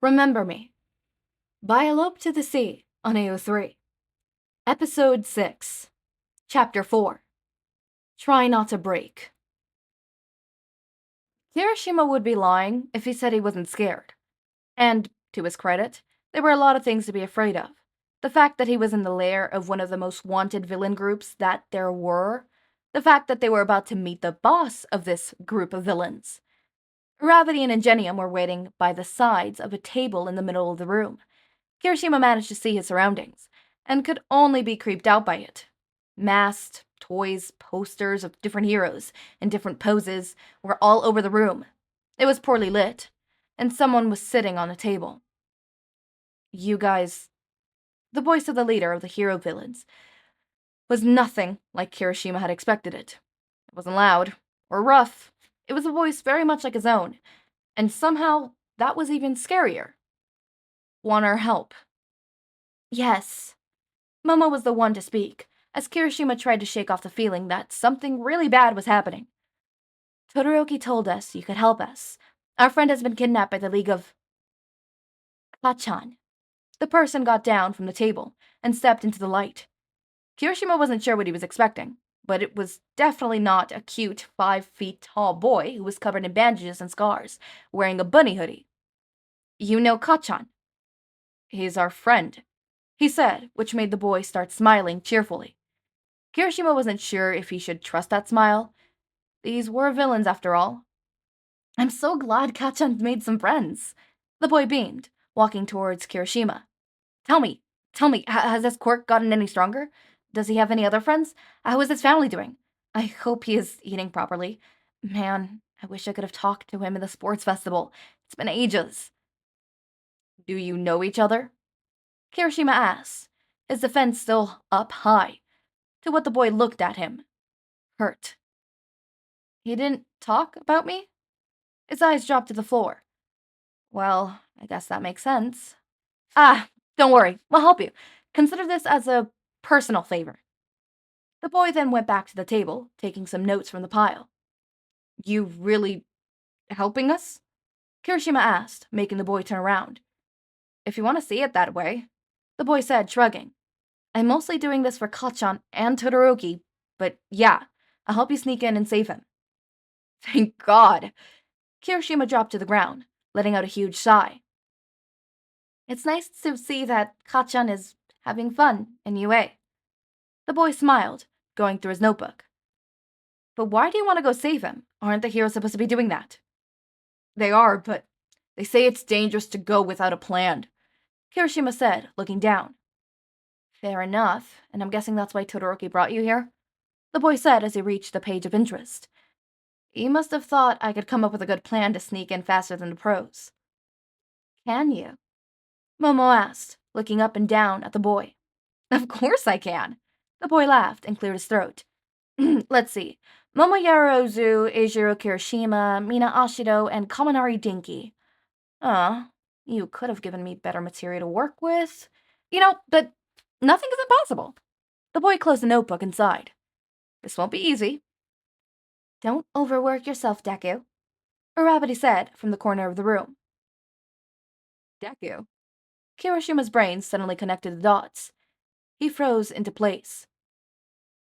Remember Me by Elope to the Sea on AO3. Episode 6, Chapter 4, Try Not to Break. Kirishima would be lying if he said he wasn't scared. And, to his credit, there were a lot of things to be afraid of. The fact that he was in the lair of one of the most wanted villain groups that there were. The fact that they were about to meet the boss of this group of villains. Gravity and Ingenium were waiting by the sides of a table in the middle of the room. Kirishima managed to see his surroundings, and could only be creeped out by it. Masked, toys, posters of different heroes, in different poses, were all over the room. It was poorly lit, and someone was sitting on the table. You guys... The voice of the leader of the hero villains was nothing like Kirishima had expected it. It wasn't loud, or rough. It was a voice very much like his own, and somehow that was even scarier. Want our help? Yes. Momo was the one to speak, as Kirishima tried to shake off the feeling that something really bad was happening. Todoroki told us you could help us. Our friend has been kidnapped by the League of... Kachan. The person got down from the table and stepped into the light. Kirishima wasn't sure what he was expecting, but it was definitely not a cute 5-feet-tall boy who was covered in bandages and scars, wearing a bunny hoodie. You know Kachan? He's our friend, he said, which made the boy start smiling cheerfully. Kirishima wasn't sure if he should trust that smile. These were villains, after all. I'm so glad Kachan made some friends. The boy beamed, walking towards Kirishima. Tell me, has this quirk gotten any stronger? Does he have any other friends? How is his family doing? I hope he is eating properly. Man, I wish I could have talked to him in the sports festival. It's been ages. Do you know each other? Kirishima asked, his defense still up high, to what the boy looked at him. Hurt. He didn't talk about me? His eyes dropped to the floor. Well, I guess that makes sense. Don't worry, we'll help you. Consider this as a personal favor. The boy then went back to the table, taking some notes from the pile. You really helping us? Kirishima asked, making the boy turn around. If you want to see it that way, the boy said, shrugging. I'm mostly doing this for Kachan and Todoroki, but yeah, I'll help you sneak in and save him. Thank God. Kirishima dropped to the ground, letting out a huge sigh. It's nice to see that Kachan is having fun in UA. The boy smiled, going through his notebook. But why do you want to go save him? Aren't the heroes supposed to be doing that? They are, but they say it's dangerous to go without a plan, Kirishima said, looking down. Fair enough, and I'm guessing that's why Todoroki brought you here? The boy said as he reached the page of interest. He must have thought I could come up with a good plan to sneak in faster than the pros. Can you? Momo asked, looking up and down at the boy. Of course I can. The boy laughed and cleared his throat. Let's see. Momoyaro Ozu, Eijiro Kirishima, Mina Ashido, and Kaminari Dinky. You could have given me better material to work with. But nothing is impossible. The boy closed the notebook and sighed. This won't be easy. Don't overwork yourself, Deku, Urabati said from the corner of the room. Deku? Kirishima's brain suddenly connected the dots. He froze into place.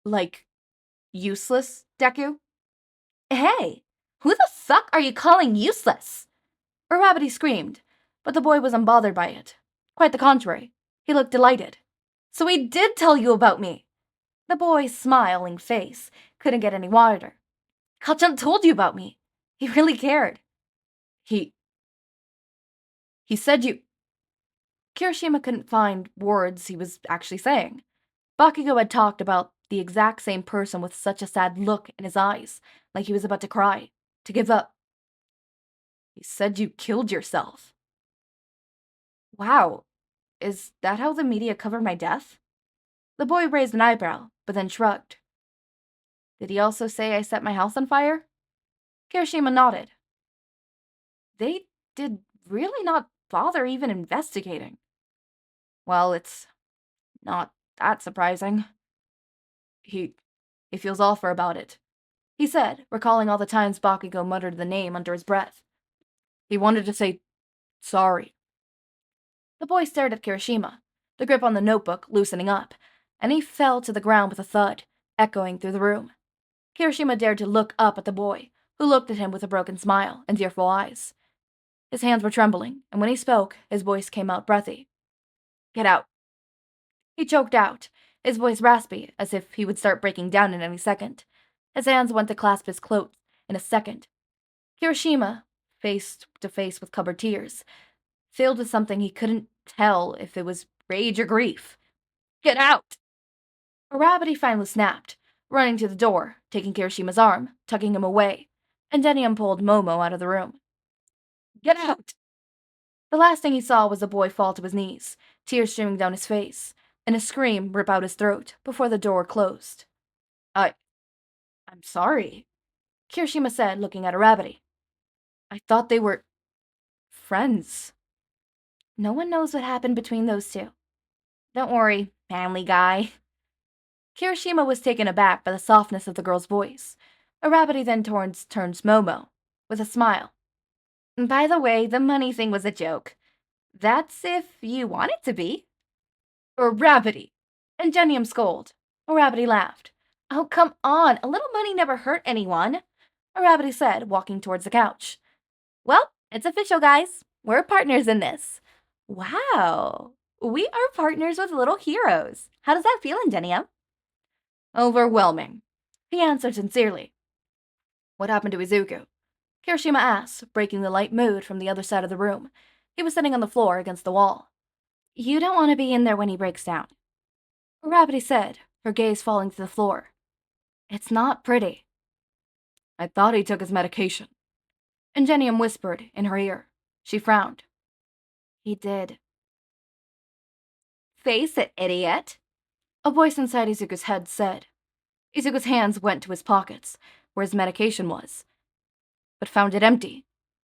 Like, useless, Deku? Hey, who the fuck are you calling useless? Urabati screamed, but the boy was unbothered by it. Quite the contrary. He looked delighted. So he did tell you about me. The boy's smiling face couldn't get any wider. Kachan told you about me. He really cared. He said you... Kirishima couldn't find words he was actually saying. Bakugo had talked about the exact same person with such a sad look in his eyes, like he was about to cry, to give up. He said you killed yourself. Wow, is that how the media covered my death? The boy raised an eyebrow, but then shrugged. Did he also say I set my house on fire? Kirishima nodded. They did really not bother even investigating. Well, it's not that surprising. He feels awful about it, he said, recalling all the times Bakugo muttered the name under his breath. He wanted to say sorry, The boy stared at Kirishima, the grip on the notebook loosening up, and he fell to the ground with a thud, echoing through the room. Kirishima dared to look up at the boy, who looked at him with a broken smile and tearful eyes. His hands were trembling, and when he spoke, his voice came out breathy. "Get out." He choked out, his voice raspy, as if he would start breaking down in any second. His hands went to clasp his cloak in a second. Kirishima, face to face with covered tears, filled with something he couldn't tell if it was rage or grief. "Get out!" Uraraka finally snapped, running to the door, taking Kirishima's arm, tugging him away, and Denium pulled Momo out of the room. "Get out!" The last thing he saw was the boy fall to his knees, tears streaming down his face, and a scream rip out his throat before the door closed. I'm sorry," Kirishima said, looking at Uraraka. "I thought they were friends." "No one knows what happened between those two. Don't worry, manly guy." Kirishima was taken aback by the softness of the girl's voice. Uraraka then turns Momo, with a smile. "By the way, the money thing was a joke. That's if you want it to be." "Uraraka!" And Genium scolded. Uraraka laughed. "Oh, come on, a little money never hurt anyone," Uraraka said, walking towards the couch. "Well, it's official, guys. We're partners in this." "Wow, we are partners with little heroes. How does that feel, Genium?" "Overwhelming," he answered sincerely. "What happened to Izuku?" Kirishima asked, breaking the light mood from the other side of the room. He was sitting on the floor against the wall. "You don't want to be in there when he breaks down," Uraraka said, her gaze falling to the floor. "It's not pretty." "I thought he took his medication," Ingenium whispered in her ear. She frowned. "He did." "Face it, idiot," a voice inside Izuku's head said. Izuku's hands went to his pockets, where his medication was, but found it empty.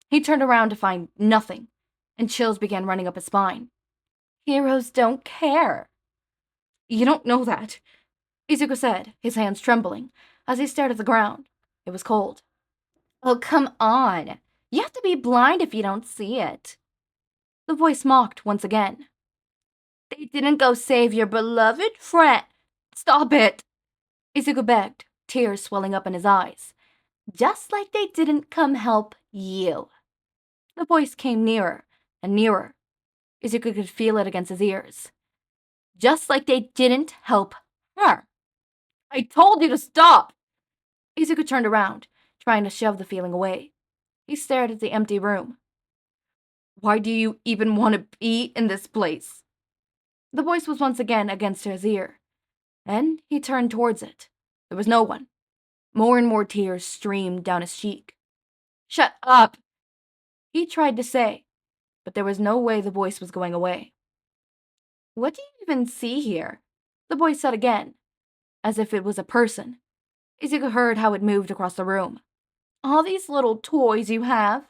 He turned around to find nothing, and chills began running up his spine. "Heroes don't care." "You don't know that," Izuku said, his hands trembling, as he stared at the ground. It was cold. "Oh, come on. You have to be blind if you don't see it." The voice mocked once again. "They didn't go save your beloved friend." "Stop it," Izuku begged, tears swelling up in his eyes. "Just like they didn't come help you." The voice came nearer and nearer. Izuku could feel it against his ears. "Just like they didn't help her." "I told you to stop!" Izuku turned around, trying to shove the feeling away. He stared at the empty room. "Why do you even want to be in this place?" The voice was once again against his ear, and he turned towards it. There was no one. More and more tears streamed down his cheek. "Shut up!" he tried to say, but there was no way the voice was going away. "What do you even see here?" the voice said again, as if it was a person. Izuku heard how it moved across the room. "All these little toys you have.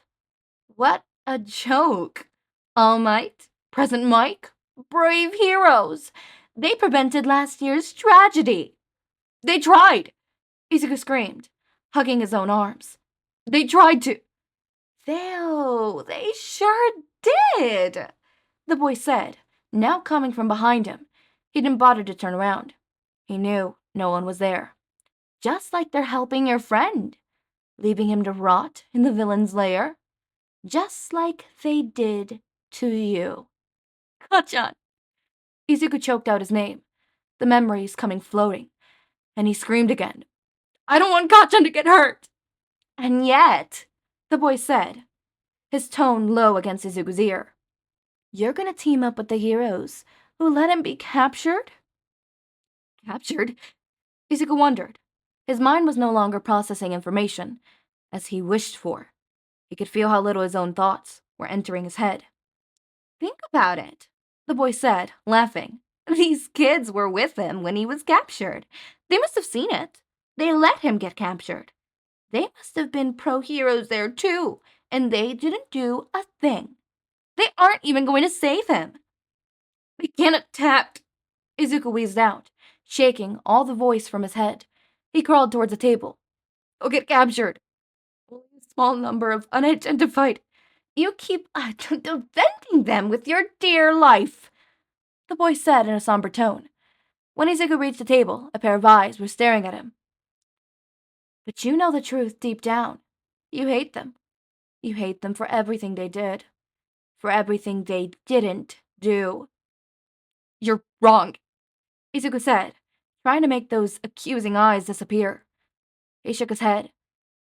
What a joke. All Might, Present Mike, brave heroes. They prevented last year's tragedy." "They tried!" Izuku screamed, hugging his own arms. "They tried to." They sure did," the boy said, now coming from behind him. He didn't bother to turn around. He knew no one was there. "Just like they're helping your friend, leaving him to rot in the villain's lair. Just like they did to you." "Kachan!" Izuku choked out his name, the memories coming floating, and he screamed again. "I don't want Kachan to get hurt!" "And yet," the boy said, his tone low against Izuku's ear, "you're gonna team up with the heroes who let him be captured?" "Captured?" Izuku wondered. His mind was no longer processing information, as he wished for. He could feel how little his own thoughts were entering his head. "Think about it," the boy said, laughing. "These kids were with him when he was captured. They must have seen it. They let him get captured. They must have been pro-heroes there too, and they didn't do a thing. They aren't even going to save him." "They can't attack," Izuku wheezed out, shaking all the voice from his head. He crawled towards the table. "They'll get captured. Only a small number of unidentified You keep defending them with your dear life, the boy said in a somber tone. When Izuku reached the table, a pair of eyes were staring at him. But you know the truth deep down. You hate them. You hate them for everything they did. For everything they didn't do. You're wrong, Izuku said, trying to make those accusing eyes disappear. He shook his head,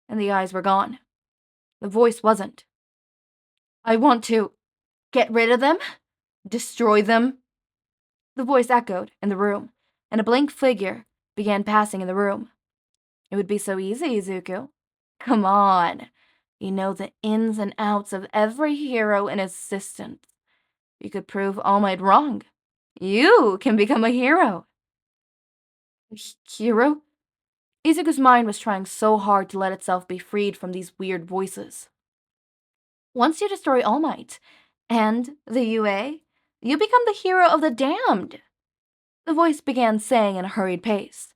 and the eyes were gone. The voice wasn't. I want to get rid of them? Destroy them? The voice echoed in the room, and a blank figure began passing in the room. It would be so easy, Izuku. Come on. You know the ins and outs of every hero in existence. You could prove All Might wrong. You can become a hero. Hero? Izuku's mind was trying so hard to let itself be freed from these weird voices. Once you destroy All Might and the UA, you become the hero of the damned. The voice began saying in a hurried pace.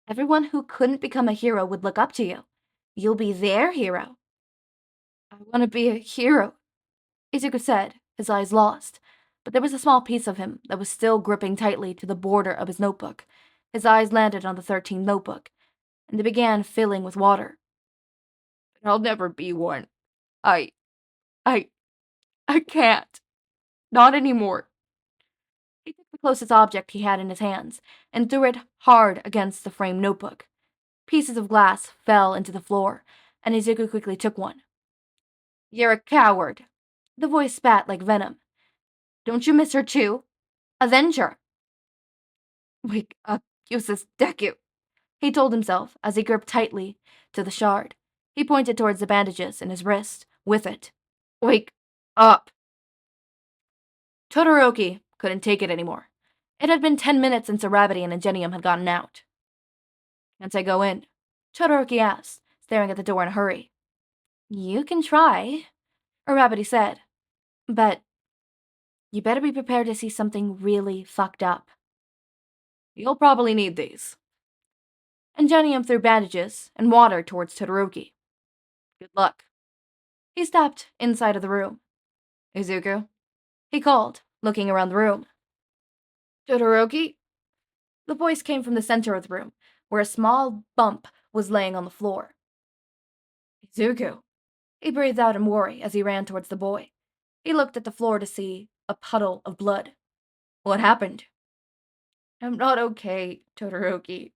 Everyone who couldn't become a hero would look up to you. You'll be their hero. I want to be a hero, Izuku said, his eyes lost, but there was a small piece of him that was still gripping tightly to the border of his notebook. His eyes landed on the 13th notebook, and they began filling with water. I'll never be one. I can't. Not anymore. He took the closest object he had in his hands and threw it hard against the framed notebook. Pieces of glass fell into the floor, and Izuku quickly took one. You're a coward. The voice spat like venom. Don't you miss her too? Avenge her. Wake up, useless deku, he told himself as he gripped tightly to the shard. He pointed towards the bandages in his wrist with it. Wake up. Todoroki couldn't take it anymore. It had been 10 minutes since Arabity and Ingenium had gotten out. Can't I go in? Todoroki asked, staring at the door in a hurry. You can try, Arabity said, but you better be prepared to see something really fucked up. You'll probably need these. Ingenium threw bandages and water towards Todoroki. Good luck. He stepped inside of the room. Izuku, he called, looking around the room. Todoroki? The voice came from the center of the room, where a small bump was laying on the floor. Izuku. He breathed out in worry as he ran towards the boy. He looked at the floor to see a puddle of blood. What happened? I'm not okay, Todoroki,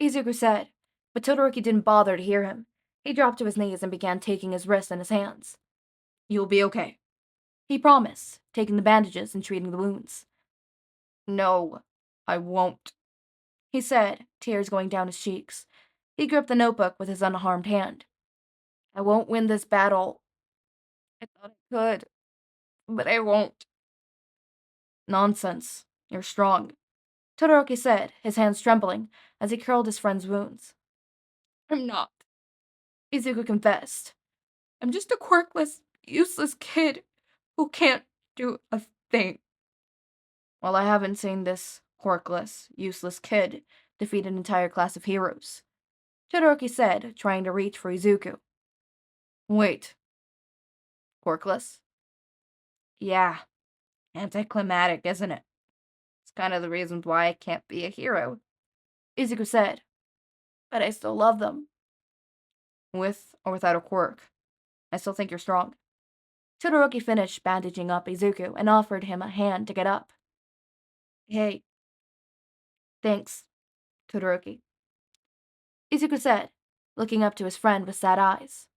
Izuku said, but Todoroki didn't bother to hear him. He dropped to his knees and began taking his wrists in his hands. You'll be okay, he promised, taking the bandages and treating the wounds. No, I won't, he said, tears going down his cheeks. He gripped the notebook with his unharmed hand. I won't win this battle. I thought I could, but I won't. Nonsense. You're strong, Todoroki said, his hands trembling as he curled his friend's wounds. I'm not, Izuku confessed. I'm just a quirkless, useless kid who can't do a thing. Well, I haven't seen this quirkless, useless kid defeat an entire class of heroes, Todoroki said, trying to reach for Izuku. Wait. Quirkless? Yeah. Anticlimactic, isn't it? It's kind of the reasons why I can't be a hero, Izuku said. But I still love them. With or without a quirk, I still think you're strong. Todoroki finished bandaging up Izuku and offered him a hand to get up. Hey. Thanks, Todoroki, Izuku said, looking up to his friend with sad eyes.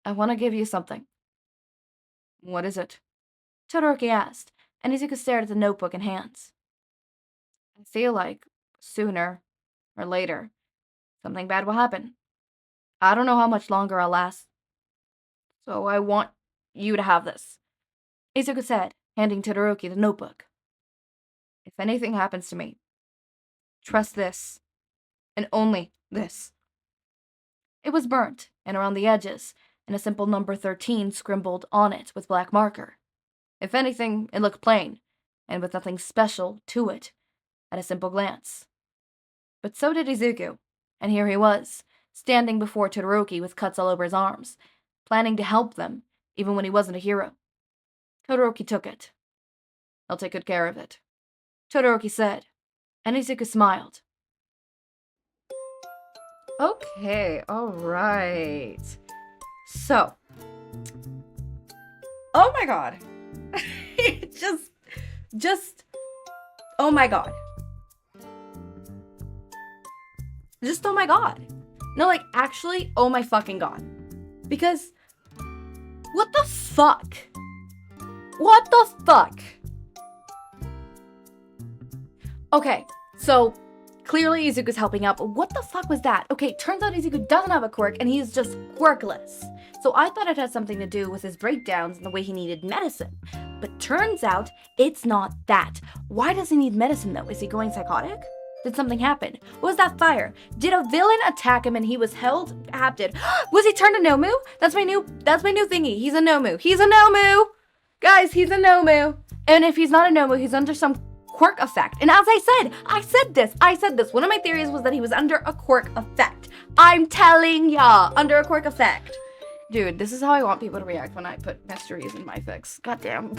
I want to give you something. What is it? Todoroki asked, and Izuku stared at the notebook and hands. I feel like, sooner or later, something bad will happen. I don't know how much longer I'll last, so I want you to have this, Izuku said, handing Todoroki the notebook. If anything happens to me, trust this, and only this. It was burnt, and around the edges, and a simple number 13 scribbled on it with black marker. If anything, it looked plain, and with nothing special to it, at a simple glance. But so did Izuku, and here he was, standing before Todoroki with cuts all over his arms, planning to help them, even when he wasn't a hero. Todoroki took it. I'll take good care of it, Todoroki said, and Izuku smiled. Okay, alright. So. Oh my god. just, oh my god. Just, oh my god. No, like, actually, oh my fucking god. Because, what the fuck? What the fuck? Okay, so, clearly Izuku's helping out, but what the fuck was that? Okay, turns out Izuku doesn't have a quirk, and he's just quirkless. So I thought it had something to do with his breakdowns and the way he needed medicine. But turns out, it's not that. Why does he need medicine, though? Is he going psychotic? Did something happen? What was that fire? Did a villain attack him and he was held captive? Was he turned to Nomu? That's my new thingy. He's a Nomu. He's a Nomu! Guys, he's a Nomu. And if he's not a Nomu, he's under some quirk effect. And as I said this. One of my theories was that he was under a quirk effect. I'm telling ya, under a quirk effect. Dude, this is how I want people to react when I put mysteries in my fics. Goddamn.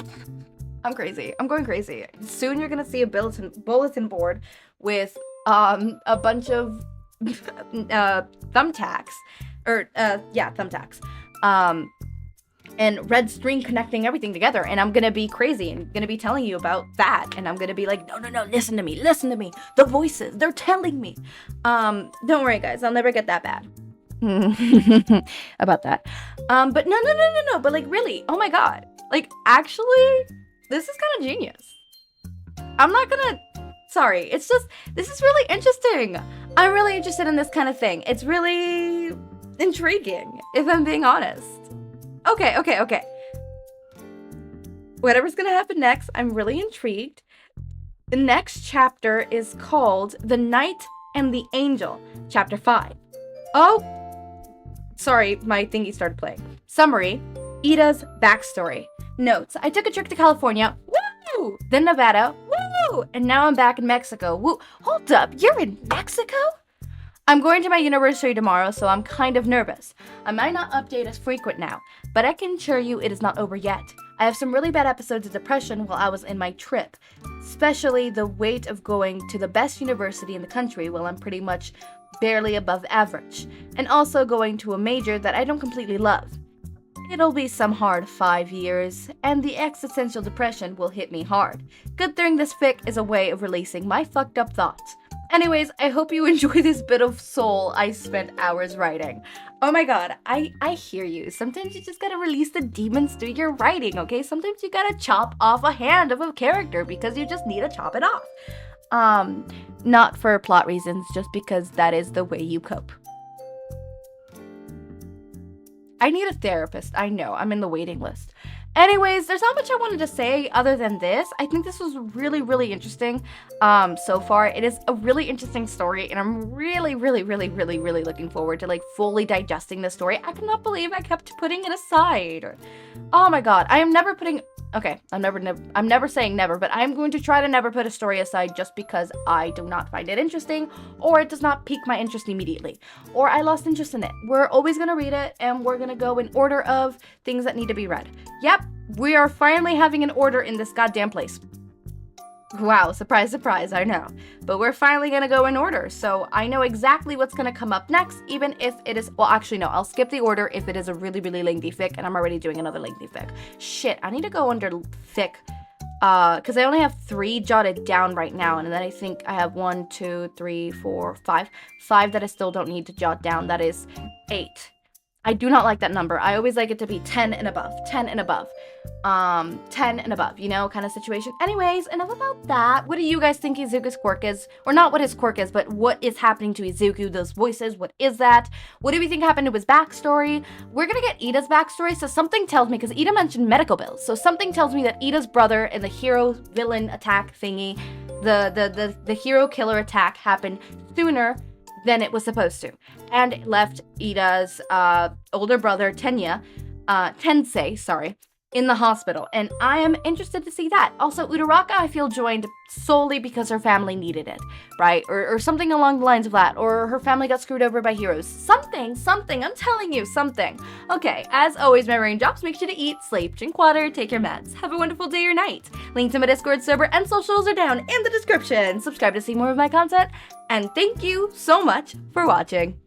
I'm crazy. I'm going crazy. Soon you're gonna see a bulletin board with a bunch of thumbtacks. Thumbtacks. And red string connecting everything together, and I'm gonna be crazy and gonna be telling you about that, and I'm gonna be like, no, listen to me, the voices, they're telling me. Don't worry guys, I'll never get that bad. About that. But no, but like really, oh my god. Like actually, this is kind of genius. I'm not gonna, sorry, it's just, this is really interesting. I'm really interested in this kind of thing. It's really intriguing, if I'm being honest. Okay. Whatever's gonna happen next, I'm really intrigued. The next chapter is called The Knight and the Angel, Chapter 5. Oh, sorry, my thingy started playing. Summary, Iida's backstory. Notes, I took a trip to California, woo! Then Nevada, woo! And now I'm back in Mexico, woo! Hold up, you're in Mexico? I'm going to my university tomorrow, so I'm kind of nervous. I might not update as frequent now, but I can assure you it is not over yet. I have some really bad episodes of depression while I was in my trip, especially the weight of going to the best university in the country while I'm pretty much barely above average, and also going to a major that I don't completely love. It'll be some hard 5 years, and the existential depression will hit me hard. Good thing this fic is a way of releasing my fucked up thoughts. Anyways, I hope you enjoy this bit of soul I spent hours writing. Oh my god, I hear you. Sometimes you just gotta release the demons through your writing, okay? Sometimes you gotta chop off a hand of a character because you just need to chop it off. Not for plot reasons, just because that is the way you cope. I need a therapist, I know, I'm in the waiting list. Anyways, there's not much I wanted to say other than this. I think this was really, really interesting so far. It is a really interesting story, and I'm really, really, really, really, really looking forward to like fully digesting this story. I cannot believe I kept putting it aside. Oh my god, I am never putting... Okay, I'm never saying never, but I'm going to try to never put a story aside just because I do not find it interesting, or it does not pique my interest immediately, or I lost interest in it. We're always gonna read it, and we're gonna go in order of things that need to be read. Yep, we are finally having an order in this goddamn place. Wow, surprise, surprise, I know. But we're finally gonna go in order, so I know exactly what's gonna come up next, even if it is, well, actually, no, I'll skip the order if it is a really, really lengthy fic, and I'm already doing another lengthy fic. Shit, I need to go under fic, because I only have 3 jotted down right now, and then I think I have 1, 2, 3, 4, 5. 5 that I still don't need to jot down, that is 8. I do not like that number. I always like it to be 10 and above, 10 and above, 10 and above, you know, kind of situation. Anyways, enough about that. What do you guys think Izuku's quirk is? Or not what his quirk is, but what is happening to Izuku, those voices, what is that? What do we think happened to his backstory? We're gonna get Iida's backstory, so something tells me, because Iida mentioned medical bills, so something tells me that Iida's brother and the hero villain attack thingy, the hero killer attack happened sooner than it was supposed to, and it left Iida's older brother Tensei, in the hospital, and I am interested to see that. Also, Uraraka, I feel, joined solely because her family needed it, right? Or something along the lines of that, or her family got screwed over by heroes. Something, I'm telling you, something. Okay, as always, my raindrops, make sure to eat, sleep, drink water, take your meds. Have a wonderful day or night. Link to my Discord server and socials are down in the description. Subscribe to see more of my content, and thank you so much for watching.